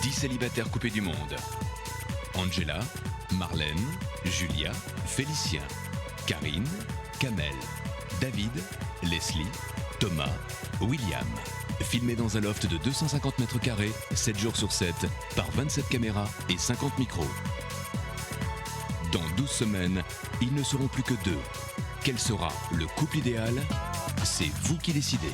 10 célibataires coupés du monde. Angela, Marlène, Julia, Félicien, Karine, Kamel, David, Leslie, Thomas, William. Filmé dans un loft de 250 mètres carrés, 7 jours sur 7, par 27 caméras et 50 micros. Dans 12 semaines, ils ne seront plus que 2. Quel sera le couple idéal? C'est vous qui décidez.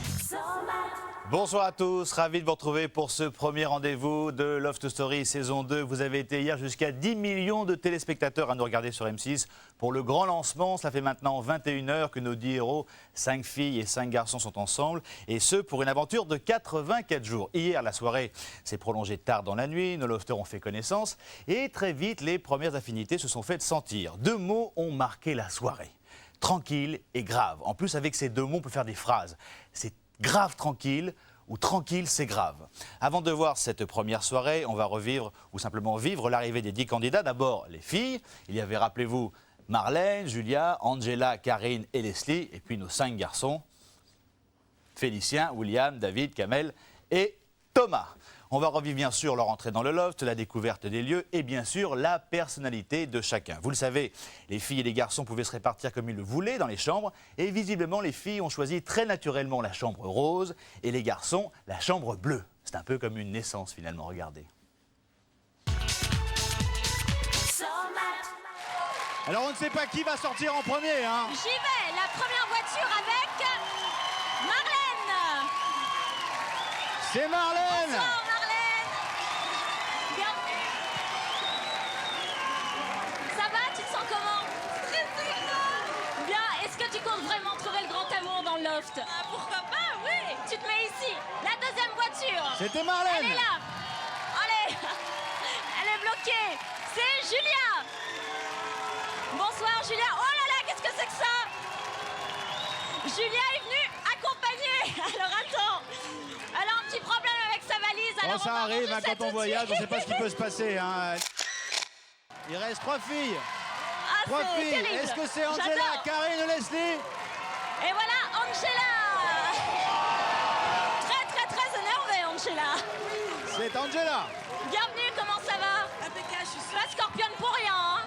Bonsoir à tous, ravi de vous retrouver pour ce premier rendez-vous de Love Story saison 2. Vous avez été hier jusqu'à 10 millions de téléspectateurs à nous regarder sur M6 pour le grand lancement. Ça fait maintenant 21 heures que nos 10 héros, 5 filles et 5 garçons sont ensemble. Et ce, pour une aventure de 84 jours. Hier, la soirée s'est prolongée tard dans la nuit. Nos lofters ont fait connaissance. Et très vite, les premières affinités se sont faites sentir. 2 mots ont marqué la soirée. Tranquille et grave. En plus, avec ces 2 mots, on peut faire des phrases. C'est grave tranquille ou tranquille c'est grave. Avant de voir cette première soirée, on va revivre ou simplement vivre l'arrivée des 10 candidats. D'abord les filles, il y avait, rappelez-vous, Marlène, Julia, Angela, Karine et Leslie, et puis nos 5 garçons, Félicien, William, David, Kamel et Thomas. On va revivre bien sûr leur entrée dans le loft, la découverte des lieux et bien sûr la personnalité de chacun. Vous le savez, les filles et les garçons pouvaient se répartir comme ils le voulaient dans les chambres et visiblement les filles ont choisi très naturellement la chambre rose et les garçons la chambre bleue. C'est un peu comme une naissance finalement, regardez. Alors on ne sait pas qui va sortir en premier, hein. J'y vais, la première voiture avec Marlène. C'est Marlène. Bonsoir Marlène. Bienvenue. Ça va, tu te sens comment? Stressée. Bien, est-ce que tu comptes vraiment trouver le grand amour dans le loft? Pourquoi pas, oui. Tu te mets ici. La deuxième voiture. C'était Marlène. Elle est là. Allez. Elle est bloquée. C'est Julia. Bonsoir Julia. Oh là là, qu'est-ce que c'est que ça? Julia est venue accompagner. Alors attends. Elle a un petit problème avec sa valise. Alors Ça arrive hein, quand on voyage, on ne sait pas ce qui peut se passer. Hein. Il reste 3 filles. Ah, 3 c'est filles. terrible. Est-ce que c'est Angela, J'adore. Karine ou Leslie? Et voilà Angela. Très énervée Angela. C'est Angela. Bienvenue, comment ça va? Impeccable, je suis Pas scorpionne pour rien, hein.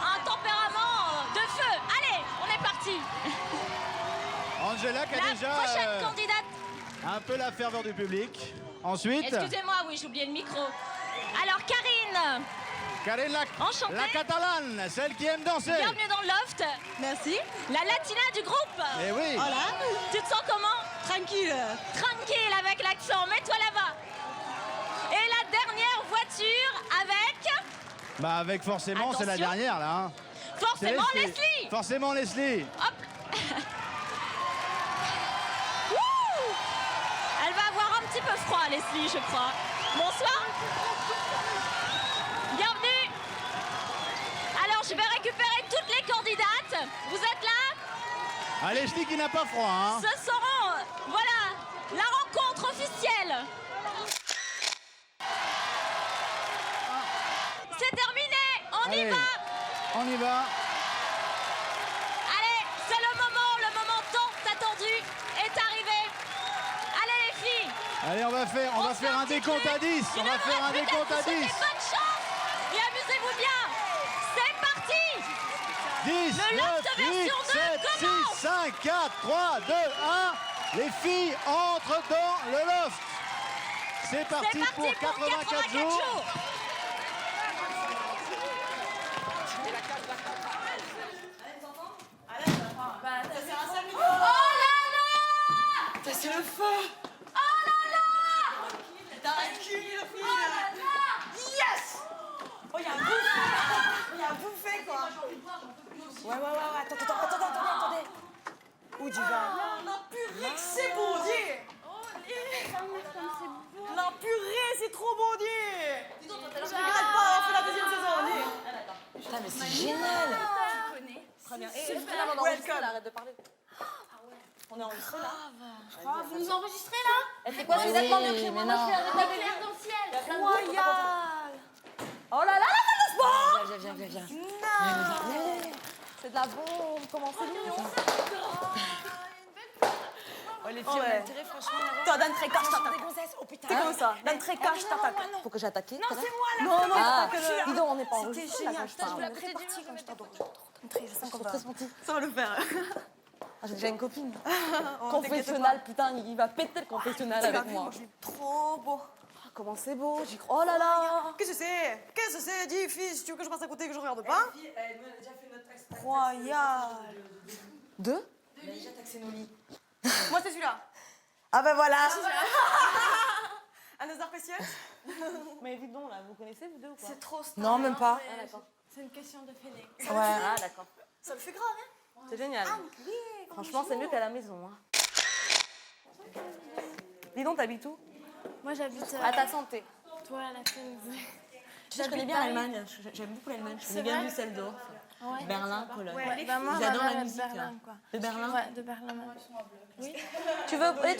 Un tempérament de feu. Allez, on est parti. Angela qui a La déjà prochaine candidate. un peu la ferveur du public. Ensuite, Excusez-moi, oui, j'ai oublié le micro. Alors Karine, Karine Enchantée. la catalane, celle qui aime danser. bienvenue dans le loft. Merci. La latina du groupe. Eh oui. Voilà. Tu te sens comment? Tranquille. Tranquille avec l'accent, mets-toi là-bas. Et la dernière voiture avec, Bah avec forcément, c'est la Attention. dernière là. Hein. forcément, C'est Leslie. Forcément Leslie. Hop. Wouh. Elle va avoir un petit peu froid, Leslie, je crois. Bonsoir. Bienvenue. Alors, je vais récupérer toutes les candidates. Vous êtes là? Ah, Leslie qui n'a pas froid. Hein. Ce seront, voilà, la rencontre officielle. C'est terminé. On y Allez. va. On y va. Allez, c'est le moment tant attendu est arrivé. Allez les filles. Allez, on va faire un décompte à 10. On va faire un décompte à 10. Bonne chance et amusez-vous bien. C'est parti. 10, Le 9, loft 8, version 2 7, 6, commence. 5, 4, 3, 2, 1. Les filles entrent dans le loft. C'est parti, C'est parti pour 84 jours. Oh là là. Ça, c'est le feu. Oh là là. Yes. Oh, il y a un bouffé. Il y a un bouffé, quoi. Ouais. Attendez. Où du vin? La purée, c'est bon, Dieu. La purée, c'est trop bon, Dieu. Je regrette pas avoir fait la deuxième saison, Dieu. Putain, mais c'est génial. Très bien. Et welcome. Arrête de parler. On est enregistré là. Vous nous enregistrez là? Elle fait quoi? C'est nettement mieux que chez moi. Moi, je fais un Claire dans le ciel. Royal. Oh là là, viens. Non. C'est de la bombe. Comment c'est mignon. Ouais, les filles, on a intérêt, franchement. Toi, d'un trait cache, t'attaques. Oh putain. C'est comme ça. D'un trait cache, t'attaques. Faut que j'attaque. Non, c'est moi, là. Non, Ah, dis donc, on n'est pas en c'était enregistré, là, génial. quand je parle. Je voulais très partie quand je t'adore. D'un trait, je sens qu'on va... Très gentil. Ça va le faire. Ah, j'ai déjà une copine. Oh, Confessionnal, putain, il va péter le confessionnal avec moi. Je suis trop beau. Ah, comment c'est beau, j'y crois. Oh là là. Qu'est-ce que c'est? Qu'est-ce que c'est? Dis, fils, si tu veux que je passe à côté et que je regarde pas? Incroyable. Deux? Moi, c'est celui-là. Ah ben voilà. Un hasard précieux? Mais dis donc, là, vous connaissez vous deux ou pas? C'est trop stylé. Non, même pas. Ah, d'accord. C'est une question de feeling. Ouais. Ah, d'accord. Ça le fait grave, hein? C'est génial. Franchement, c'est mieux qu'à la maison. Hein. Dis donc, t'habites où? Moi, j'habite À ta santé. toi à la Tunisie. Je connais bien l'Allemagne. J'aime beaucoup l'Allemagne. Je connais bien Düsseldorf, Ouais. Berlin, Cologne. Ouais, bah, moi, J'adore ma la mère est de musique. Berlin, quoi. De Berlin? Ouais, de Berlin. Oui. Tu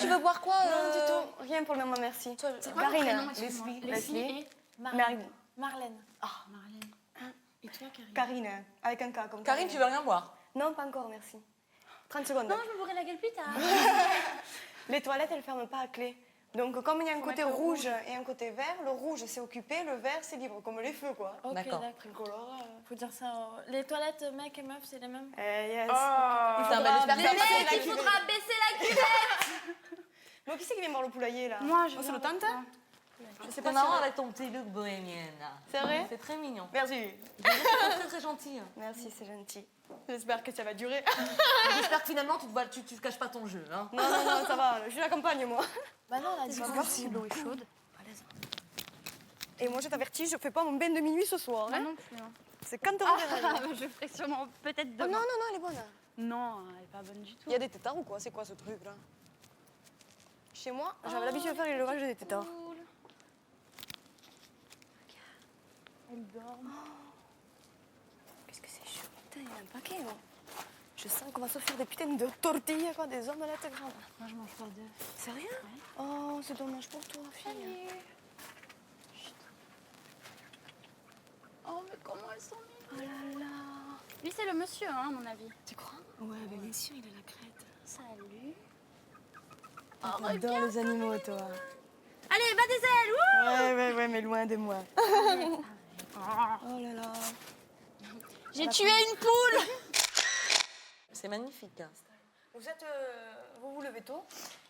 veux boire quoi? Non, du tout. Rien pour le moment, merci. C'est quoi ton prénom, Leslie. excuse-moi? Leslie. et Marine. Marlène. Et toi, Karine? Karine, avec un K comme Karine, tu veux rien boire? Non, pas encore, merci. 30 secondes. Non, je me bourrer la gueule plus tard. Les toilettes, elles ne ferment pas à clé. Donc, comme il y a un côté rouge et un côté vert, le rouge, c'est occupé, le vert, c'est libre, comme les feux, quoi. Ok, D'accord. d'accord. Faut dire ça. Les toilettes mecs et meufs, c'est les mêmes. Yes. Putain, bah, j'espère que ça va passer la Il cuvée. faudra baisser la cuvette. Bon, qui c'est qui vient voir le poulailler, là? Moi, je Oh, c'est viens le tante? voir. Je sais C'est pas marrant si... avec ton petit look bohémienne. Là. C'est vrai? C'est très mignon. Merci. Très très gentil. Merci, c'est gentil. J'espère que ça va durer. J'espère que finalement tu te caches pas ton jeu. Hein. Non, non, non, ça va. Je suis la campagne, moi. Bah non, là, tu vas voir si l'eau est chaude. Et moi, je t'avertis, je fais pas mon bain de minuit ce soir. Moi Hein. non plus. Hein. C'est quand tu reverras. Je ferai sûrement peut-être Oh, non, demain. non, non, elle est bonne. Non, elle est pas bonne du tout. Il y a des têtards ou quoi? C'est quoi ce truc, là? Chez moi, j'avais l'habitude de faire l'élevage des têtards. Cool. Elle dort. Qu'est-ce que c'est chaud. Putain, il y a un paquet, là. Je sens qu'on va se faire des putains de tortillas, quoi, des omelettes grandes. Moi, je mange pas d'œufs. Sérieux? Oh, c'est dommage pour toi, fille. Oh, mais comment elles sont mignonnes. Oh là là. Lui, c'est le monsieur, hein, à mon avis. Tu crois? Ouais, mais bien sûr, il a la crête. Salut. J'adore les animaux, toi. Allez, bas des ailes. Wouh. Ouais, mais loin de moi. Oh là là. J'ai tué une poule. C'est magnifique. Hein. Vous êtes... vous vous levez tôt?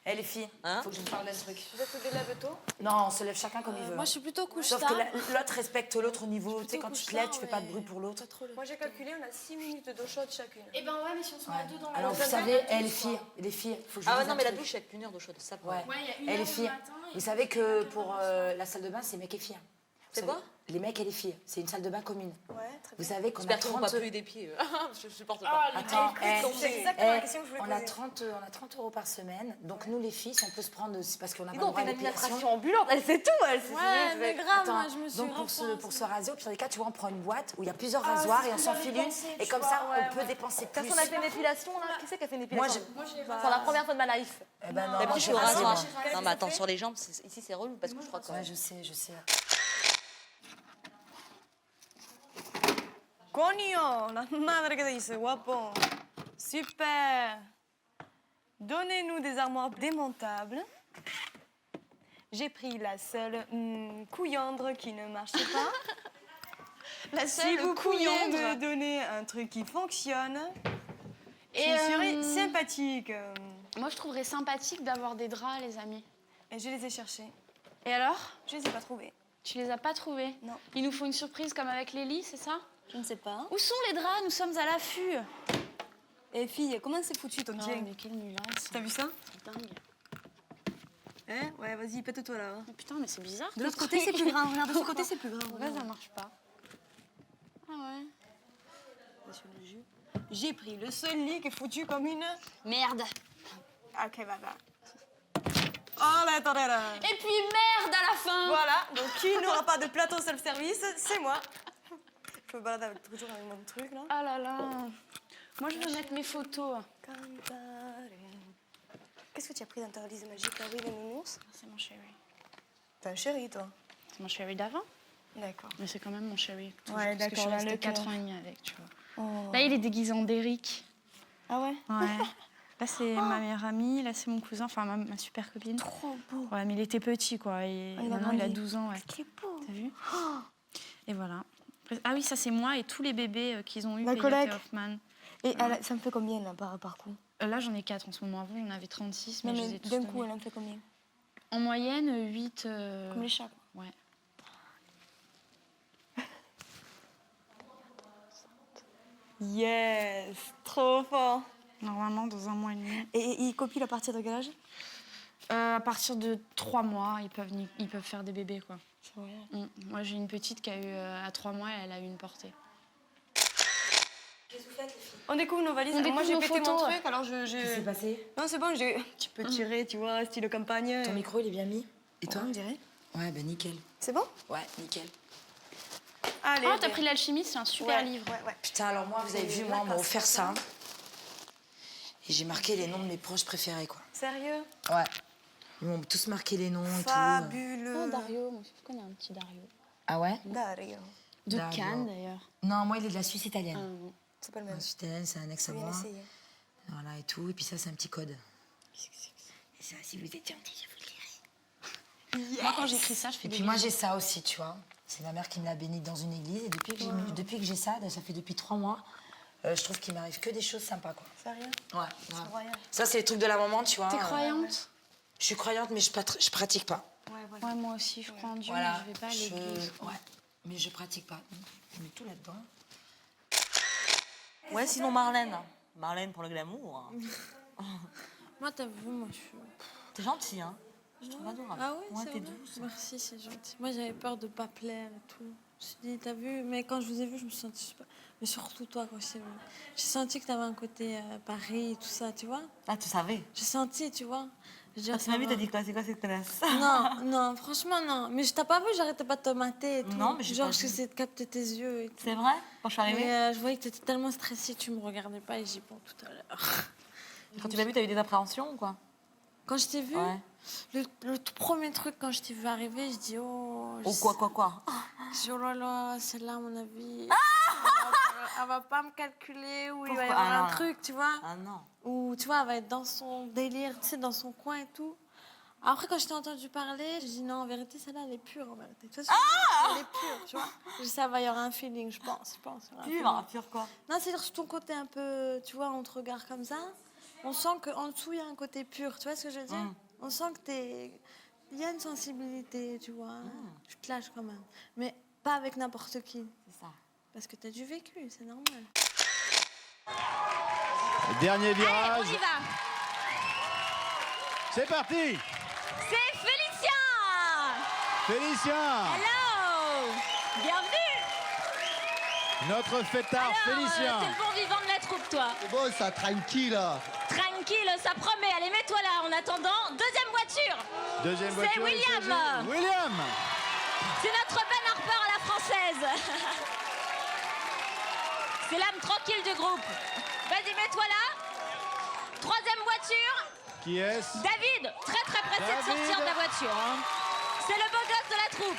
Eh les filles, Hein? faut que je vous parle d'un truc. Vous êtes des lève tôt? Non, on se lève chacun comme il veut. Moi, je suis plutôt couche Sauf tard. que l'autre respecte l'autre au niveau. Tu sais, quand tu te lèves, tu fais pas de bruit pour l'autre. Moi, j'ai calculé, on a 6 minutes d'eau chaude chacune. Eh ben ouais, mais si on se met à deux dans la Alors, vous savez, les filles, faut que je vous Ah ouais, dise non, un mais la truc. douche avec 1 heure d'eau chaude, ça. Ouais. Ouais, il y a une Eh heure les du filles, matin et vous savez que pour la salle de bain, c'est mecs et filles. C'est Vous quoi? savez, les mecs et les filles. C'est une salle de bain commune. Ouais, très Vous bien. savez qu'on a J'espère qu'ils vont 30... pas puer des pieds. Je supporte pas. Attends, C'est exactement la question que je voulais on a poser. 30 € par semaine. Donc nous, les filles, si on peut se prendre... C'est parce qu'on a Dis pas le donc, droit t'es à une l'épilation. administration ambulante, elle sait tout, elle sait. Ouais, mais grave, moi, je me suis donc grave pour se raser, au pire des cas, tu vois, on prend une boîte où il y a plusieurs Ah, rasoirs c'est et on ce que s'enfile j'avais une. pensé, Et tu comme vois, ça, ouais, on peut dépenser plus. Personne n'a fait une épilation, là? Qui c'est qui a fait une Moi, épilation? Moi, j'ai C'est la première fois de ma life. Eh ben non, Mais moi, bon, je j'ai suis au rasé, moi. rasoir. Non, mais attends, sur les jambes, ici c'est relou parce que je crois que. Ouais, je sais. Coño, la madre que te dice, guapo. Super. Donnez-nous des armoires démontables. J'ai pris la seule couillandre qui ne marchait pas. la Si vous pouviez me donner un truc qui fonctionne, Et, je serais sympathique. Moi, je trouverais sympathique d'avoir des draps, les amis. Et je les ai cherchés. Et alors? Je les ai pas trouvés. Tu les as pas trouvés? Non. Il nous faut une surprise comme avec Lélie, c'est ça? Je ne sais pas. Où sont les draps? Nous sommes à l'affût. Et fille, comment c'est foutu ton Oh, jean? mais quelle nullasse. T'as vu ça? C'est dingue. Hein? Ouais, vas-y, pète-toi là. hein. Mais putain, mais c'est bizarre. De l'autre côté, c'est plus grand. Regarde, de l'autre côté, c'est plus grand. Ouais, ça marche pas. Ah ouais. J'ai pris le seul lit qui est foutu comme une... Merde. Ok, bah. Oh là, attendez là. Et puis merde à la fin. Voilà, donc qui n'aura pas de plateau self-service, c'est moi. Je me balade toujours avec mon truc là. Ah là là. Moi, je veux mettre mes photos. Cantare. Qu'est-ce que tu as pris dans ta valise magique là? Oui, les nounours. C'est mon chéri. T'as un chéri, toi? C'est mon chéri d'avant. D'accord. Mais c'est quand même mon chéri. toujours, Ouais, parce que d'accord, je là, suis le restée cœur. 4 ans et demi avec, tu vois. Oh. Là, il est déguisé en Derrick. Ah ouais? Ouais. Là, c'est ma meilleure amie. Là, c'est mon cousin, enfin ma super copine. Trop beau. Ouais, mais il était petit, quoi. Et maintenant, il a 12 ans. Ouais. C'est beau. T'as vu? Et voilà. Ah oui, ça, c'est moi et tous les bébés qu'ils ont eu. La Peyote collègue. et Hoffman. Et ça me fait combien là, par coup? Là, j'en ai 4 en ce moment. Avant, j'en avais 36, mais Non, je les mais ai tous d'un coup, donnés. elle en fait combien? En moyenne, 8... Comme les chats, quoi. Ouais. Yes, trop fort. Normalement, dans 1 mois et demi. Et ils copient à partir de quel âge? À partir de 3 mois, ils peuvent faire des bébés, quoi. C'est vrai. Moi, j'ai une petite qui a eu à 3 mois, elle a eu une portée. Qu'est-ce que vous faites, les filles? On découvre nos valises. On Moi, découvre j'ai nos pété mon photos. truc, alors je... Qu'est-ce qui s'est passé? Non, c'est bon, j'ai un petit peu tiré, tu vois, style campagne. Ton micro, il est bien mis? Et toi? Ouais, on dirait. Ouais, ben nickel. C'est bon? Ouais, nickel. Allez. Ah, t'as pris l'alchimie, c'est un super livre. Ouais. Putain, alors moi, vous avez vu, moi, on m'a offert ça. Et j'ai marqué les noms de mes proches préférés, quoi. Sérieux? Ouais. Ils m'ont tous marqué les noms et tout. Fabuleux. Oh, Dario, moi aussi, je connais un petit Dario. Ah ouais? Dario. De Dario. Cannes, d'ailleurs. Non, moi, il est de la Suisse italienne. C'est pas le même. La Suisse italienne, c'est un ex à Faut bien moi. essayer. Voilà, et tout. Et puis ça, c'est un petit code. Et ça, si vous êtes gentil, je vous le dirai. Moi, quand j'écris ça, je fais Et des puis moi, bisous. j'ai ça aussi, tu vois. C'est ma mère qui me l'a béni dans une église. Et depuis que j'ai ça fait depuis 3 mois, je trouve qu'il m'arrive que des choses sympas, quoi. Sérieux? Ouais, C'est grave. incroyable. Ça, c'est les trucs de la maman, tu vois. T'es croyante? Je suis croyante, mais je pratique pas. Ouais, moi aussi, je crois en Dieu, Voilà. mais je vais pas à l'église. Ouais, mais je pratique pas. Je mets tout là-dedans. Ouais, sinon Marlène. Marlène pour le glamour. Moi, t'as vu, moi, je suis... T'es gentille, hein? Je trouve adorable. Ah oui, Ouais, c'est t'es vrai. douce. Merci, c'est gentil. Moi, j'avais peur de pas plaire et tout. Je me suis dit, t'as vu, mais quand je vous ai vu, je me suis sentie super... Mais surtout toi, quand je t'ai vu. J'ai senti que t'avais un côté Paris et tout ça, tu vois. Ah, tu savais? J'ai senti, tu vois. Je veux dire, Quand tu m'as vu, ça t'as va. dit quoi? C'est quoi cette connasse? Non, franchement, non. Mais je t'ai pas vu, j'arrêtais pas de te mater et tout. Non, mais j'ai genre, pas je vu. essayais de capter tes yeux et tout. C'est vrai? Quand je suis arrivée? Mais je voyais que t'étais tellement stressée, tu me regardais pas et j'ai dit, bon, tout à l'heure. Quand tu m'as vu, t'as eu des appréhensions ou quoi? Quand je t'ai vu, Ouais. le tout premier truc, quand je t'ai vu arriver, je dis, oh... Ou quoi? Je dis, oh là là, celle-là, à mon avis, elle va pas me calculer, ou il va y Pourquoi? avoir Ah un non. truc, tu vois. Ah non. Ou, tu vois, elle va être dans son délire, tu sais, dans son coin et tout. Après, quand je t'ai entendu parler, je dis, non, en vérité, celle-là, elle est pure, en vérité. Tu vois, elle est pure, tu vois. Je dis, ça va y avoir un feeling, je pense. Il y aura un feeling. Pure quoi? Non, c'est-à-dire sur ton côté un peu, tu vois, on te regarde comme ça. On sent qu'en dessous, il y a un côté pur, tu vois ce que je veux dire? On sent que t'es... Il y a une sensibilité, tu vois. Je te lâche quand même. Mais pas avec n'importe qui. C'est ça. Parce que t'as du vécu, c'est normal. Dernier Allez, virage. on y va. C'est parti. C'est Félicien. Félicien. Hello. Bienvenue. Notre fêtard Félicien. T'es le bon vivant de la troupe, toi. C'est bon, ça, tranquille. Tranquille, ça promet. Allez, mets-toi là. En attendant, deuxième voiture. Deuxième C'est voiture. il William. s'agit- William. C'est notre Ben Harper à la française. C'est l'âme tranquille du groupe. Vas-y, mets-toi là. Troisième voiture. Qui est-ce? David, très pressé de David. sortir de la voiture. hein. C'est le beau gosse de la troupe.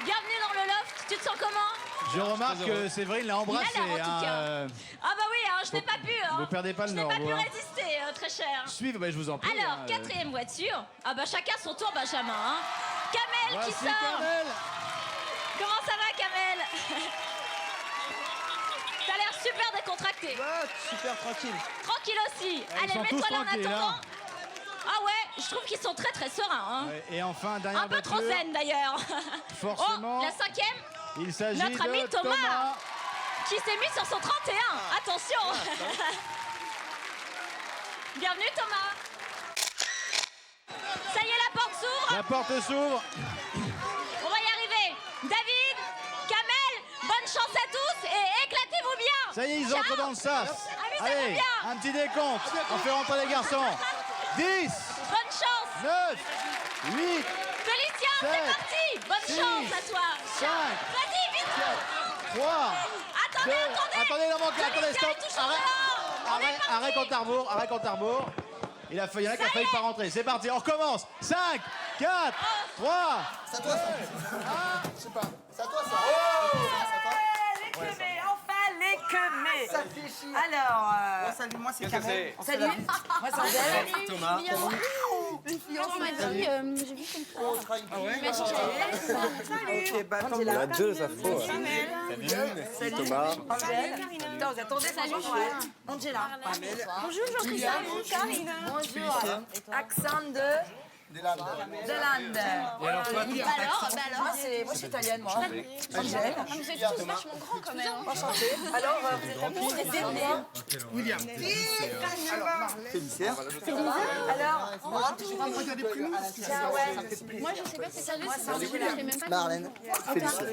Bienvenue dans le loft. Tu te sens comment? Je remarque que Séverine l'a embrassé. Il a l'air, en tout cas. hein. Ah bah oui, hein, je n'ai pas pu. Vous perdez pas le Je n'ai nord, pas vous, pu hein. résister, très cher. Suivez, bah, je vous en prie. Alors, hein, quatrième voiture. Ah bah chacun son tour, Benjamin. hein. Kamel qui Voici sort. Kamel. Comment ça va, Kamel? T'as l'air super décontracté. Ouais, super tranquille. Tranquille aussi. Ils Allez, sont tous mets-toi là en tranquilles, attendant. hein. Ah ouais, je trouve qu'ils sont très sereins. hein. Ouais, et enfin, dernière Un peu trop voiture. zen d'ailleurs. Forcément. Oh, la cinquième Il s'agit notre ami de Thomas. qui s'est mis sur son 31. Attention. Bienvenue Thomas. Ça y est, la porte s'ouvre. La porte s'ouvre. On va y arriver. David, Kamel, bonne chance à tous et éclatez-vous bien. Ça y est, ils Ciao. entrent dans le sas. Amusez-vous Allez, bien. un petit décompte. On fait rentrer les garçons. 10, Bonne chance. 9, 8, Félicien, c'est 7, parti. Bonne 6, chance à toi. 5, Vas-y, vite. 3, Attendez, 2, attendez. non, manque, attendez, Félicien stop. est toujours dehors. On est parti. Arrêt compte à rebours. Il y en a qui a failli pas rentrer. C'est parti, on recommence. 5, 4, 3. C'est à toi, ça. Je sais pas. C'est à toi, ça. Les bébés, enfin les que mais. Ça fait chier. Alors, Salut, moi c'est qu'est-ce que Kamel. salut. Moi c'est Angèle. Thomas. J'ai vu comme ça. On travaille. Ah ouais. Mais j'ai Ok, bah attends. Angela. On a deux infos. Salut. Thomas. Angèle. Attends, vous attendez, salut. Angela. Bonjour Jean-Christophe. Bonjour Karine. Bonjour. Accent de Land. Et alors toi, Moi, je suis italienne, moi. Angèle. Vous êtes tous vachement grands quand même. Enchantée. Alors, vous êtes un peu déterminés. William. Félicien. Alors, moi, tiens, ouais. Moi, je sais pas si ça Moi, c'est je Angela. l'ai même pas. Marlène. Félicien.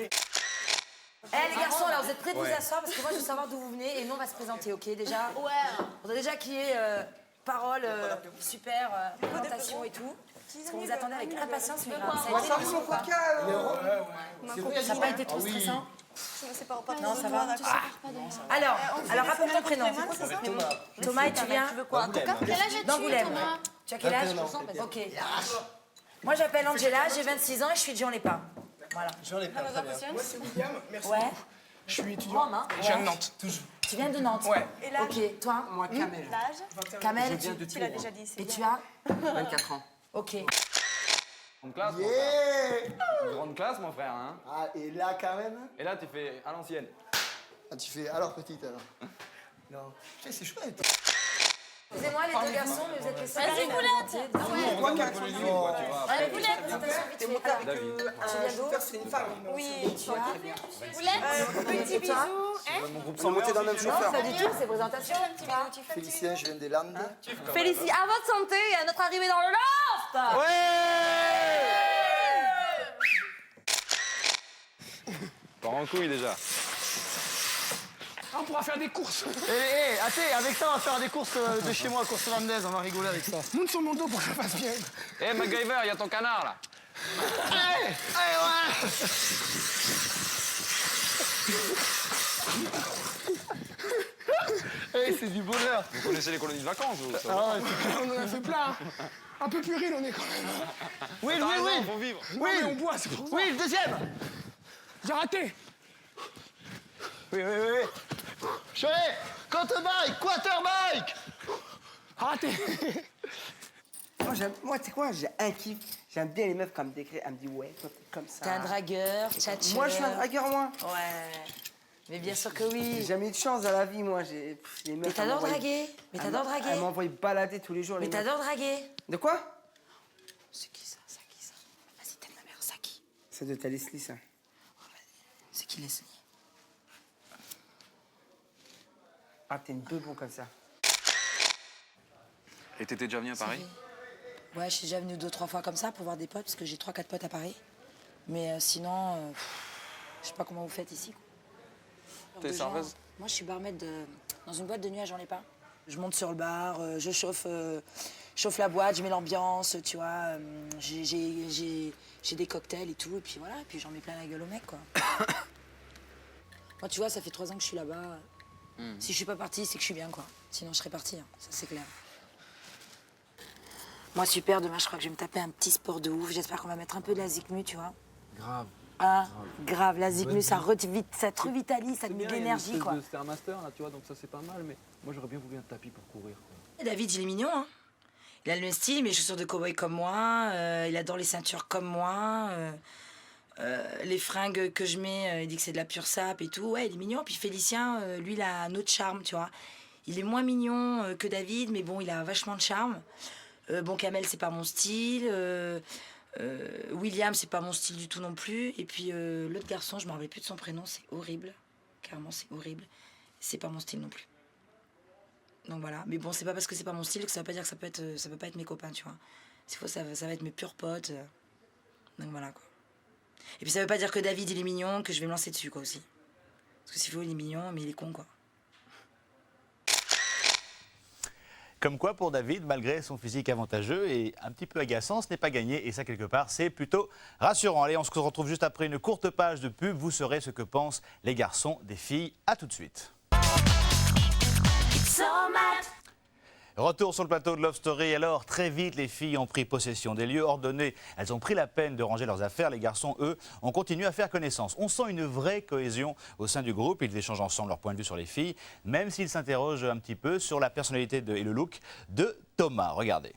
Eh les garçons, là, vous êtes prêts de vous asseoir parce que moi, je veux savoir d'où vous venez et nous, on va se présenter, ok? Déjà, on a déjà qui est parole, super, présentation et tout. Parce qu'on vous attendait avec impatience, mais grave. Ça a été dur ou pas? Ça n'a pas été trop stressant? Non, ça va. Alors, rappelle ton prénom. Thomas, et tu viens? Tu veux quoi? Quel âge as-tu, d'Angoulême. Thomas? Tu as quel âge? Ok. Moi, j'appelle Angela, j'ai 26 ans et je suis de Jean-Lépin. Voilà. J'en ai pas, très bien. Moi c'est William, merci. Ouais. Je suis étudiant. Je viens de Nantes, toujours. Tu viens de Nantes? Ouais. Ok, toi? Moi, Kamel. Kamel, Je viens de Tours. et tu as? 24 ans. Ok. Grande classe, mon Yeah. frère. Une grande classe, mon frère. Hein. Ah, et là quand même. Et là, tu fais à l'ancienne. Ah, tu fais alors petite alors. Non. Tu sais, c'est chouette. Excusez-moi les deux garçons, mais vous êtes les seuls. Vas-y, Boulette. Ah ouais. On voit qu'elle connaît lui, quoi, tu vois. Allez, Boulette, présentation vite fait. Alors, David. tu viens d'où? C'est une femme. Oui, tu as? Boulette. Petit bisou. Mon groupe Sont montés dans le même chauffeur. Pas du tout, c'est présentation. Félicien, je viens des Landes. Félicie, à votre santé et à notre arrivée dans le loft. Part en couille déjà. On pourra faire des courses. Attends, avec ça, on va faire des courses de chez moi, courses landaise, on va rigoler avec ça. Monte sur mon dos pour que ça fasse bien. Eh, MacGyver, il y a ton canard là. Allez, ouais. C'est du bonheur. Vous connaissez les colonies de vacances, vous, ça va. Ah ouais, on en a fait plein. Un peu puéril, on est quand même. Oui, T'as oui, raison, oui. faut vivre. Oui, mais on boit, c'est pour ça. Oui, le deuxième. J'ai raté. Oui. Chérie, quarterbike. Raté. Moi, tu sais quoi, j'ai un kiff. J'aime bien les meufs comme décret. Elle me dit, ouais, toi, t'es comme ça. T'es un dragueur, tchatcheur. Moi, je suis un dragueur, moi. Ouais. Mais bien sûr que oui. J'ai jamais eu de chance dans la vie, moi. Les meufs, Mais t'adores draguer. Mais t'adores draguer. Elle m'envoie balader tous les jours. Mais les meufs. t'adores draguer. De quoi? C'est qui ça? Vas-y, t'aimes la mère, ça qui? C'est de ta Leslie, ça. C'est qui Leslie? Ah, t'es une bebon comme ça. Et t'étais déjà venu à Paris? Ouais, je suis déjà venue 2-3 fois comme ça pour voir des potes, parce que j'ai 3-4 potes à Paris. Mais sinon, je sais pas comment vous faites ici. T'es serveuse? Moi, je suis barmaid dans une boîte de nuit à Jean-Lépin. Je monte sur le bar, je chauffe la boîte, je mets l'ambiance, tu vois. J'ai des cocktails et tout, et puis voilà, et puis j'en mets plein la gueule aux mecs, quoi. Moi, tu vois, ça fait 3 ans que je suis là-bas. Si je suis pas partie, c'est que je suis bien, quoi. Sinon, je serais partie, hein. Ça, c'est clair. Moi, super, demain, je crois que je vais me taper un petit sport de ouf. J'espère qu'on va mettre un peu de la Zikmu, tu vois. Grave. Ah, grave, la Zikmu, ça te revitalise, ça te met de l'énergie, quoi. C'était un master, là, tu vois, donc ça, c'est pas mal, mais moi, j'aurais bien voulu un tapis pour courir, quoi. Et David, il est mignon, hein. Il a le même style, mais les chaussures de cow-boy comme moi. Il adore les ceintures comme moi. Les fringues que je mets, il dit que c'est de la pure sap et tout. Ouais, il est mignon. Puis Félicien, lui, il a un autre charme, tu vois. Il est moins mignon que David, mais bon, il a vachement de charme. Bon, Kamel, c'est pas mon style. William, c'est pas mon style du tout non plus. Et puis l'autre garçon, je me rappelle plus de son prénom, c'est horrible. Carrément, c'est horrible. C'est pas mon style non plus. Donc voilà. Mais bon, c'est pas parce que c'est pas mon style que ça veut pas dire que ça peut pas être mes copains, tu vois. S'il faut, ça va être mes purs potes. Donc voilà, quoi. Et puis ça veut pas dire que David, il est mignon, que je vais me lancer dessus, quoi, aussi. Parce que s'il faut, il est mignon, mais il est con, quoi. Comme quoi, pour David, malgré son physique avantageux et un petit peu agaçant, ce n'est pas gagné. Et ça, quelque part, c'est plutôt rassurant. Allez, on se retrouve juste après une courte page de pub. Vous saurez ce que pensent les garçons des filles. À tout de suite. Retour sur le plateau de Love Story. Alors, très vite, les filles ont pris possession des lieux ordonnés. Elles ont pris la peine de ranger leurs affaires. Les garçons, eux, ont continué à faire connaissance. On sent une vraie cohésion au sein du groupe. Ils échangent ensemble leur point de vue sur les filles, même s'ils s'interrogent un petit peu sur la personnalité et le look de Thomas. Regardez.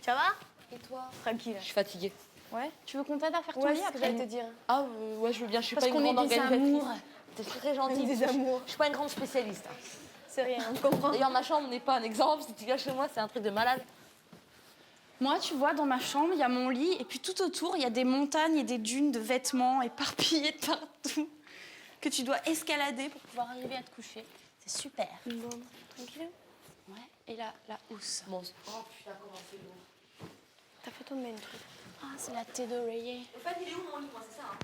Ça va? Et toi? Tranquille. Je suis fatiguée. Ouais. Tu veux qu'on t'aide à faire ton Ouais, lit c'est ce que après j'allais te dire. Ah ouais, je veux bien, je suis Parce pas une qu'on est grande des organisatrice. amours. T'es très gentille. On est des amours. Je suis pas une grande spécialiste. C'est rien, on comprend. D'ailleurs, ma chambre n'est pas un exemple. Si tu viens chez moi, c'est un truc de malade. Moi, tu vois, dans ma chambre, il y a mon lit et puis tout autour, il y a des montagnes et des dunes de vêtements éparpillés de partout que tu dois escalader pour pouvoir arriver à te coucher. C'est super. Bon, tranquille. Ouais. Et là, la housse. Bon, oh putain, comment c'est lourd. T'as fait tomber une truc. Ah, c'est la thé d'oreiller. En fait, il est où mon lit, moi, c'est ça, hein?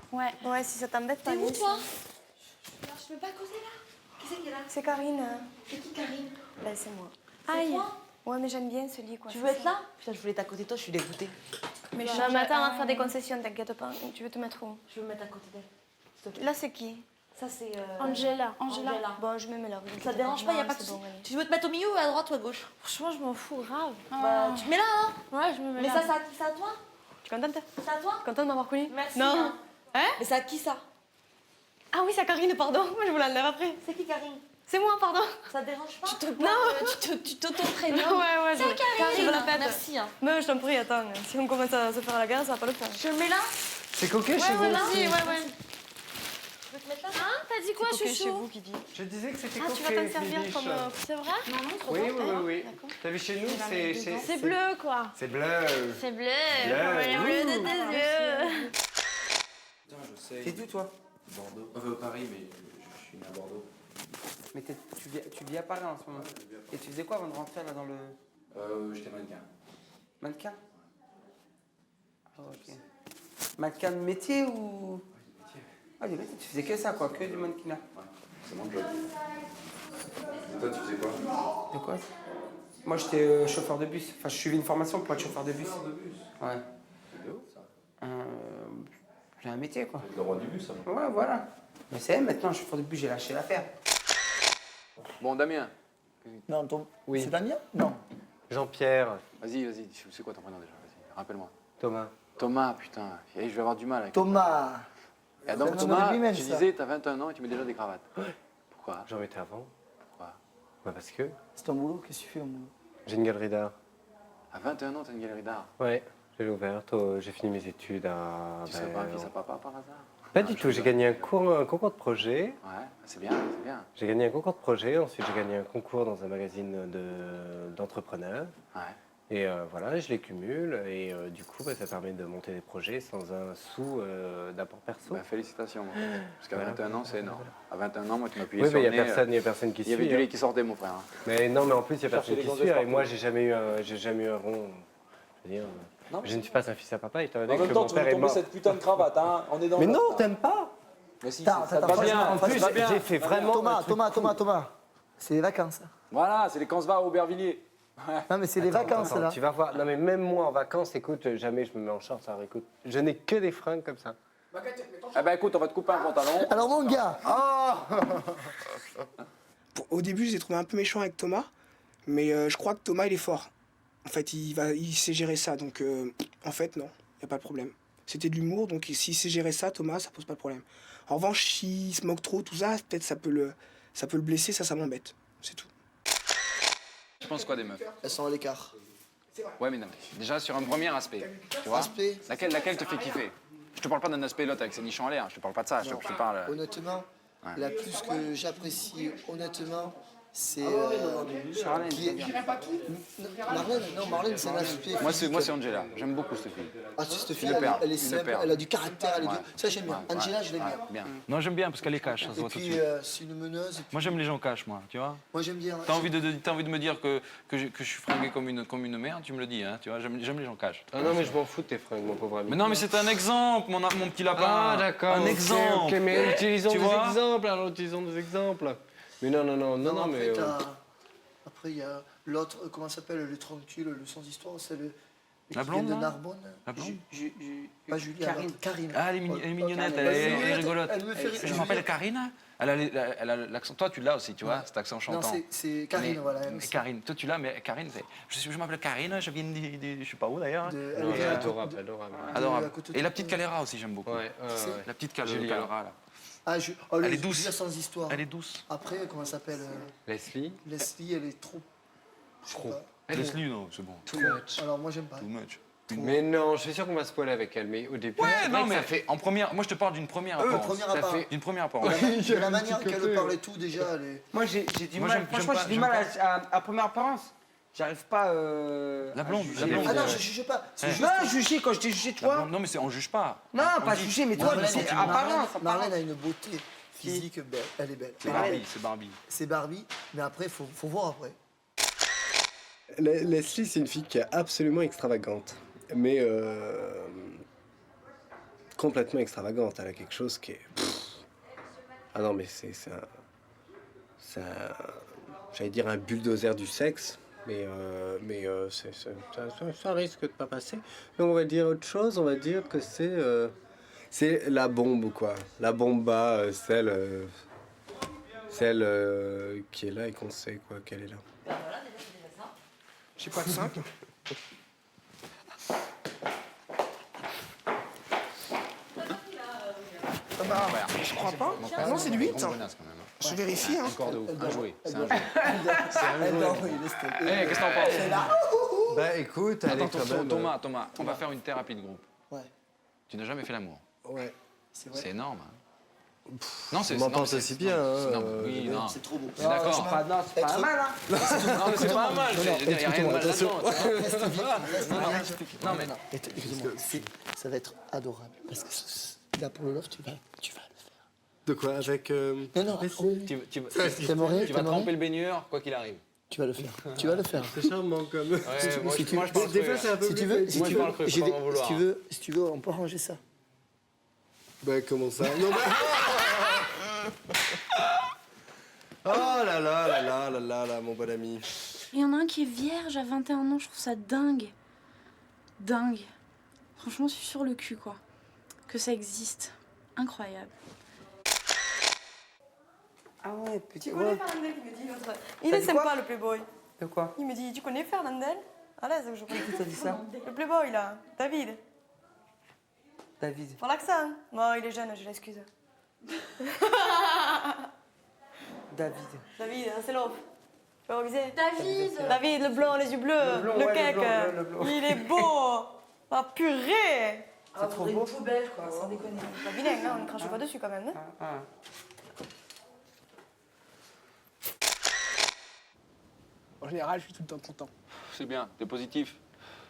Ouais. Ouais, si ça t'embête, T'es t'as où, mis toi? ça. Alors, je peux pas causer là? Qui c'est qui est là? C'est Karine. C'est qui, Karine? Ben, c'est moi. C'est toi? Ouais, mais j'aime bien ce lit, quoi. Tu veux être là? Putain, je voulais être à côté de toi, je suis dégoûtée. Mais non, mais attends, on va faire des concessions, t'inquiète pas. Tu veux te mettre où? Je veux me mettre à côté d'elle, s'il te plaît. Là, c'est qui? Ça, c'est... Angela. Bon, je me mets là. Ça te dérange pas, y a pas de souci. Tu veux te mettre au milieu ou à droite ou à gauche? Franchement, je m'en fous grave. Bah, tu te mets là, hein? Ouais, je me mets Mais là. ça, c'est à toi? Tu es contente? C'est à toi? Contente de m'avoir connue? Merci. Non. Hein. Hein? Mais c'est à qui, ça? Ah oui, c'est Karine, pardon. Moi, je vous l'enlève après. C'est qui, Karine? C'est moi, pardon. Ça te dérange pas? Non. Tu t'auto-prénommes. Ouais, C'est je... Karine. Je veux la fête. Merci, hein. Mais je t'en prie, attends. Si on commence à se faire la guerre, ça va pas le faire. Je le mets là? C'est coquet chez vous vas-y, ouais. Tu veux te mettre là? Hein? T'as dit quoi, C'est chez chouchou? vous qui dit. Je disais que c'était Ah, coquet. tu vas t'en servir Bibiche. comme... C'est vrai? Non, non, trop Oui, bien. oui. T'as vu chez nous, C'est bleu, quoi. C'est bleu. C'est bleu. Bleu. Comme les bleus de tes yeux. Putain, je sais. T'es d'où, toi? Bordeaux. Paris, mais je suis né à Bordeaux. Mais tu vis à Paris en ce moment. Et tu faisais quoi avant de rentrer là dans le... J'étais mannequin. Mannequin? Ah, ok. Mannequin de métier ou... Ah, du métier. Tu faisais que ça, quoi, que du mannequinat. C'est mon job. Et toi, tu faisais quoi? De quoi? Moi, j'étais chauffeur de bus. Enfin, je suivais une formation pour être chauffeur de bus. Ouais. C'est de ouf, ça. J'ai un métier, quoi. Le roi du bus, ça. Ouais, voilà. Mais c'est maintenant, chauffeur de bus, j'ai lâché l'affaire. Bon, Damien. Non, Tom. Oui. C'est Damien? Non. Jean-Pierre. Vas-y. C'est quoi ton prénom déjà? Vas-y, rappelle-moi. Thomas. Thomas, putain. Et je vais avoir du mal avec. Thomas. Et donc, C'est un nom Thomas, de lui-même, tu ça. disais, t'as 21 ans et tu mets déjà des cravates. Pourquoi? J'en mettais avant. Pourquoi? Bah parce que C'est ton boulot? Qu'est-ce que tu fais au boulot? j'ai une galerie d'art. À 21 ans, t'as une galerie d'art. Ouais, j'ai ouverte. J'ai fini mes études à... Tu serais pas un fils à papa par hasard? Pas du tout, j'ai gagné un concours de projet. Ouais, c'est bien, c'est bien. J'ai gagné un concours de projet, ensuite j'ai gagné un concours dans un magazine d'entrepreneurs. Ouais. Et voilà, je les cumule et du coup, ça permet de monter des projets sans un sou d'apport perso. Bah, félicitations, mon frère. Parce qu'à Voilà. 21 ans, c'est énorme. À 21 ans, moi, tu m'as appuyé Oui, sur mais le il n'y nez. a personne qui Il suit. y avait du hein. lait qui sortait, mon frère. Mais non, mais en plus, il n'y a personne les qui gonzesses suit. Et partout. moi, j'ai jamais eu un rond. Je veux dire, Non, je ne suis pas un fils à papa, étant En donné même que temps, mon tu père veux est tomber mort. cette putain de cravate, hein. On est dans Mais le- non, t'aimes pas? Mais si, Attends, ça te attends, va bien. en ça te plus, va bien. J'ai fait vraiment. Thomas. C'est les vacances. Voilà, c'est les Kansva à Aubervilliers. Ouais. Non, mais c'est les vacances, Attends, là. tu vas voir. Non, mais même moi en vacances, écoute, jamais je me mets en short. Alors écoute, je n'ai que des fringues comme ça. Eh ben, écoute, on va te couper un pantalon. Alors, mon gars. Au début, je les ai trouvés un peu méchants avec Thomas, mais je crois que Thomas, il est fort. En fait, il sait gérer ça, donc en fait, non, il n'y a pas de problème. C'était de l'humour, donc s'il sait gérer ça, Thomas, ça pose pas de problème. En revanche, s'il se moque trop, tout ça, peut-être ça peut le blesser, ça m'embête, c'est tout. Tu penses quoi des meufs? Elles sont à l'écart. Ouais, mais non, déjà sur un premier aspect. Tu vois? Aspect. Laquelle te fait kiffer? Je te parle pas d'un aspect l'autre avec ses nichons en l'air, je te parle pas de ça, je te parle. Honnêtement, Ouais. la plus que j'apprécie, honnêtement, c'est. Charlène, Marlène, c'est un aspect. Moi, c'est Angela, j'aime beaucoup cette fille. Ah, cette fille, Une perle, elle est une simple, perle. elle a du caractère, elle est Ouais. Ça, j'aime bien. Ouais, Angela, ouais, je l'aime ouais, bien. Non, j'aime bien parce qu'elle est cash, ça se Et voit tout de puis, suite. c'est une meneuse. Et puis, Moi, j'aime les gens cash, moi, tu vois. moi, j'aime bien. T'as envie de me dire que je suis fringué comme une merde, tu me le dis, hein, tu vois, j'aime les gens cash. Ah non, mais je m'en fous de tes fringues, mon pauvre ami. Mais non, mais c'est un exemple, mon petit lapin. Ah, d'accord. Un ok, exemple. ok, mais utilisons Tu des vois exemples, alors utilisons des exemples. Mais non, après, mais. Après, il y a l'autre, comment ça s'appelle, le tranquille, le sans histoire, c'est le. La blonde, de là Narbonne. La blonde Pas Julie, Karine. Karine. Ah, elle est mignonnette, elle est rigolote. Je m'appelle Karine. Elle a l'accent. Toi, tu l'as aussi, tu vois, cet accent chantant. Non, c'est Karine, voilà. Mais Karine, toi, tu l'as, mais Karine, je m'appelle Karine, je viens de je sais pas où d'ailleurs. Adorable. Adorable. Et la petite Calera aussi, j'aime beaucoup. Ouais, La petite Calera, là. Ah, Elle est douce. Julia sans histoire. Elle est douce. Après, comment elle s'appelle Leslie. Leslie, elle est trop. Trop. Leslie, non, c'est bon. Too much. Alors moi, j'aime pas. Too much. Mais non, je suis sûr qu'on va spoiler avec elle, mais au début. Ouais, non, mais ça fait. en première. Moi, je te parle d'une première apparence. première Ça apparence. fait une première apparence. De la manière qu'elle parle et tout, déjà, elle est. Moi, j'ai du Moi, mal. j'aime Franchement, pas- j'ai du j'aime mal pas. à première apparence. J'arrive pas. La blonde, à la blonde. Ah non, je juge pas. C'est Ouais. juste. Non, juger quand je t'ai jugé, toi. Non, mais on juge pas. Non, On pas dit- juger, mais on toi, dit c'est sentiment. apparence. Marlène a une beauté physique belle. Elle est belle. C'est Barbie, c'est Barbie. C'est Barbie, mais après, faut voir après. Leslie, c'est une fille qui est absolument extravagante. Mais complètement extravagante. Elle a quelque chose qui est... Ah non, mais c'est j'allais dire un bulldozer du sexe. Mais ça risque de pas passer. Donc on va dire autre chose. On va dire que c'est la bombe, quoi. La bomba, celle qui est là et qu'on sait, quoi, qu'elle est là. J'ai pas de 5. Bah, je crois pas. Non, c'est du 8. Je vérifie. Hein. Encore de ouf. Un jouet. C'est un jouet. Eh, qu'est-ce que t'en penses? Bah écoute, elle est Attends, quand même... Thomas, on va faire une thérapie de groupe. Ouais. Tu n'as jamais fait l'amour. Ouais. C'est énorme. Hein. Non, c'est on m'en pense aussi bien. Oui, non. C'est trop beau. Je suis d'accord. C'est pas mal, hein. Non, mais c'est pas mal. Je veux dire, il n'y a rien de mal attention. là-dedans. Non, mais Excuse-moi, ça va être adorable. Parce que là, pour le loft, tu vas le faire. De quoi? Avec... Non, tu vas tremper le baigneur, quoi qu'il arrive. Tu vas le faire. Tu vas le faire. C'est charmant, quand même. Moi, je parle Des fois, c'est un peu Si tu plus... veux, si Moi, tu je veux, parle cru, faut pas m'en vouloir. si tu veux, on peut arranger ça. Bah comment ça? Non, Oh là là là là là là là, mon bon ami. Il y en a un qui est vierge à 21 ans, je trouve ça dingue. Dingue. Franchement, je suis sur le cul, quoi. Que ça existe. Incroyable. Ah ouais, petit. Tu connais Fernandel, il me dit l'autre. Il est sympa, le Playboy. De quoi? Il me dit, tu connais Fernandel? Ah là, je connais. Qui t'a dit ça? Le Playboy, là. David. David. Pour l'accent. Non, il est jeune, je l'excuse. David. David, hein, c'est l'off. Tu peux reviser? David. David, le blond, les yeux bleus. Le ouais, cake. le blond. Il est beau. Ah, purée. C'est trop beau. Une poubelle, quoi, sans déconner. Pas vilain, hein, on ne crache pas dessus quand même. Hein. Ah. En général, je suis tout le temps content. C'est bien, t'es positif.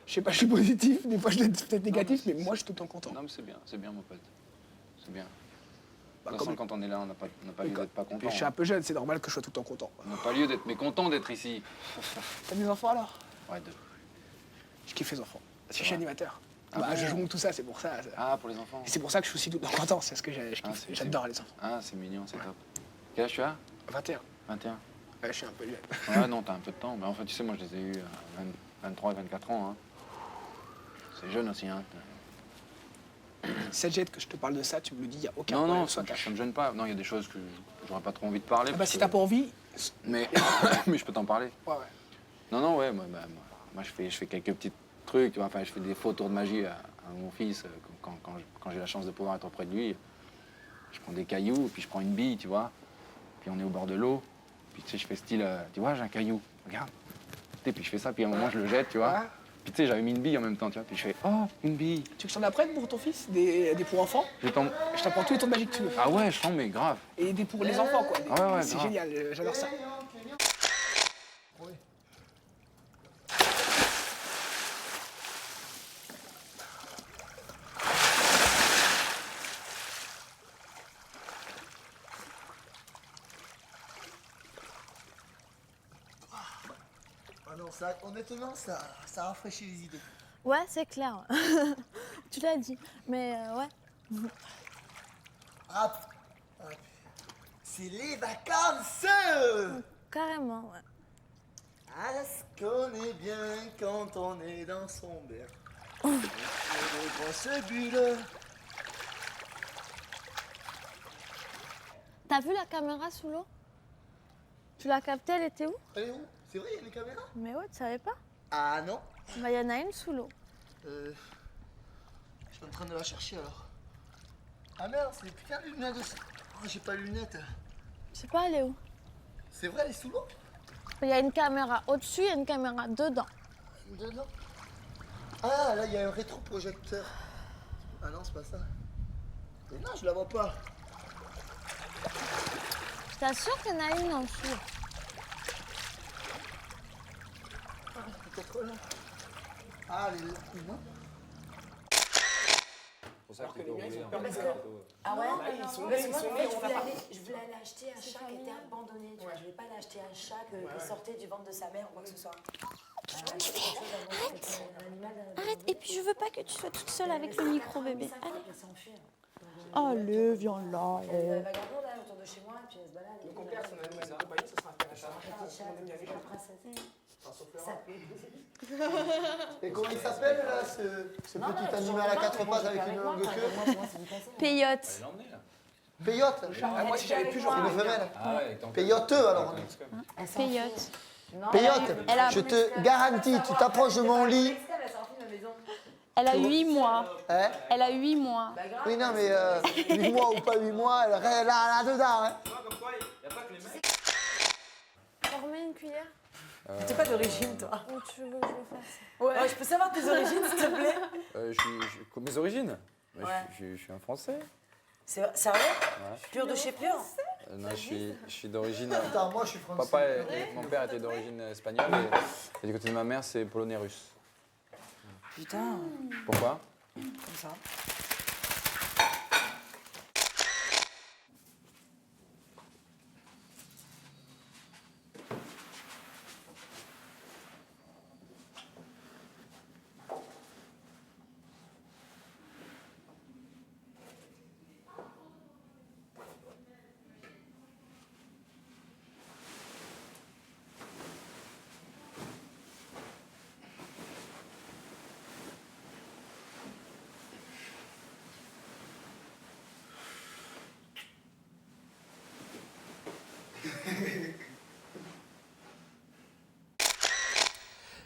Je sais pas, je suis positif, des fois je suis peut-être négatif, mais moi je suis tout le temps content. Non, mais c'est bien, mon pote. C'est bien. Bah, De toute façon, quand on est là, on n'a pas lieu d'être pas content. Puis je suis un peu jeune, c'est normal que je sois tout le temps content. On n'a pas lieu d'être mécontent d'être ici. T'as des enfants alors? Ouais, deux. Je kiffe les enfants. C'est Je suis vrai. animateur. Ah Bah, bon? je joue tout ça, c'est pour ça. Ah, pour les enfants. Et c'est pour ça que je suis aussi tout le temps content, c'est ce que je kiffe. J'adore les enfants. Ah, c'est mignon, c'est top. Quel âge tu as? 21. 21. Ouais, je suis un peu jeune. Ouais, non, t'as un peu de temps. Mais en fait, tu sais, moi, je les ai eus à 23 et 24 ans. Hein. C'est jeune aussi, hein. Cette jette que je te parle de ça, tu me le dis, il n'y a aucun Non, problème. non, ça me gêne pas. Non, il y a des choses que j'aurais pas trop envie de parler. Ah bah parce si que- t'as pas envie. Mais, mais je peux t'en parler. Ouais, ouais. Non, ouais, moi je fais quelques petits trucs. Enfin, je fais des faux tours de magie à mon fils quand j'ai la chance de pouvoir être auprès de lui. Je prends des cailloux, puis je prends une bille, tu vois. Puis on est au bord de l'eau. Puis tu sais, je fais style, tu vois, j'ai un caillou, regarde. Et puis je fais ça, puis à un moment je le jette, tu vois. Ouais. Puis tu sais, j'avais mis une bille en même temps, tu vois. Puis je fais, oh, une bille. Tu veux que je t'en apprenne pour ton fils? Des pour enfants? Je t'apprends tous les tours de magie que tu veux. Ah ouais, je sens, mais grave. Et des pour les enfants, quoi. Ouais, C'est grave. génial, j'adore ça. Ah non, ça, honnêtement, ça rafraîchit les idées. Ouais, c'est clair. Tu l'as dit. Mais ouais. Ah, c'est les vacances! Carrément, ouais. Ah, ce qu'on est bien quand on est dans son berceau. T'as vu la caméra sous l'eau? Tu l'as captée, elle était où? Elle est où? C'est vrai, il y a les caméras? Mais ouais, tu savais pas? Ah non. Bah, y en a une sous l'eau. Je suis en train de la chercher alors. Ah merde, c'est les putains de lunettes aussi. Oh, j'ai pas de lunettes. Je sais pas, elle est où? C'est vrai, elle est sous l'eau? Il y a une caméra au-dessus, il y a une caméra dedans. Dedans? Ah, là, il y a un rétroprojecteur. Ah non, c'est pas ça. Mais non, je la vois pas. Je t'assure qu'il y en a une en dessous. Ah, peut-être là. Ah, elle est là. Non. Alors que les miens, ils sont perdus. Ah ouais? Parce que moi, je voulais aller acheter un chat qui était abandonné. Tu vois, je voulais pas aller acheter un chat qui sortait du ventre de sa mère ou quoi que ce soit. Arrête, et puis je veux pas que tu sois toute seule avec le micro, bébé. Allez. Allez, viens là. Elle va garder là autour de chez moi et puis elle se balade. Donc on perd son animal de compagnie, ça sera un chat. Et comment il s'appelle là, ce petit animal à quatre pattes avec une longue queue? Peyote. Peyote? Ah, moi, si j'avais plus, j'aurais une femelle. Ah ouais, Peyoteux alors. Peyote. Peyote, je te garantis, tu t'approches de mon lit. Elle a 8 mois. Hein? Elle a 8 mois. Oui, non, mais 8 mois ou pas 8 mois, elle reste là-dedans. Hein. On remet une cuillère? T'es pas d'origine, toi? Ou tu veux que je le fasse? Ouais. Je peux savoir tes origines, s'il te plaît? Mes origines? Ouais. Je suis un Français. Sérieux? Ouais. Pur de chez pur? Non, je suis d'origine. Attends, moi je suis français. Papa et mon père étaient d'origine espagnole et du côté de ma mère, c'est polonais russe. Putain. Pourquoi? Comme ça.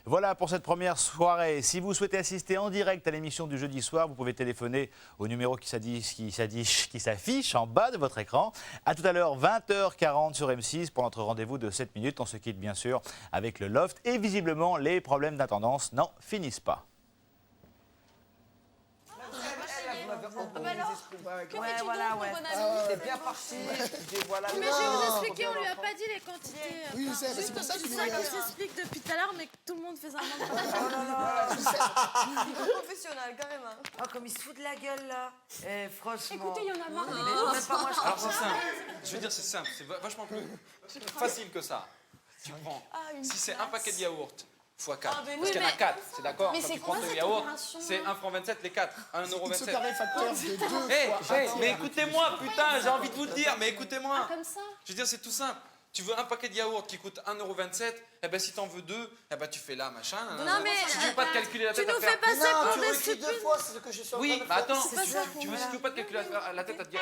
Voilà pour cette première soirée. Si vous souhaitez assister en direct à l'émission du jeudi soir, vous pouvez téléphoner au numéro qui s'affiche en bas de votre écran. A tout à l'heure, 20h40 sur M6 pour notre rendez-vous de 7 minutes. On se quitte bien sûr avec le loft et visiblement les problèmes d'intendance n'en finissent pas. Ouais, voilà, ouais. C'est bien parti. Voilà. Mais je vais vous expliquer, on lui a pas dit les quantités. Oui, c'est pour ça que c'est ça qui s'explique depuis tout à l'heure, mais que tout le monde fait ça. Oh là là. Professionnel, carrément. Oh, comme il se fout de la gueule, là. Eh, franchement. Écoutez, il y en a marre. Même pas moi, je Alors c'est simple. Je veux dire, c'est simple. C'est vachement plus facile que ça. Tu prends. Si c'est un paquet de yaourt x 4, parce qu'il y en a 4, c'est d'accord? Mais Quand c'est tu prends quoi le cette yaourt, opération, c'est 1,27 les 4, 1,27 €. Carré facteur de 2 Mais écoutez-moi, putain, j'ai envie de vous le dire, mais écoutez-moi. Comme ça. Je veux dire, c'est tout simple. Tu veux un paquet de yaourt qui coûte 1,27 €, eh ben si t'en veux 2, eh ben tu fais là, machin. Non, mais si tu veux pas te calculer la tête tu à nous faire. fais passer Non, pour tu des réécris stupides. 2 fois, c'est ce que je suis en train Oui, de mais faire. attends, C'est pas ça. tu veux pas te calculer la tête à dire.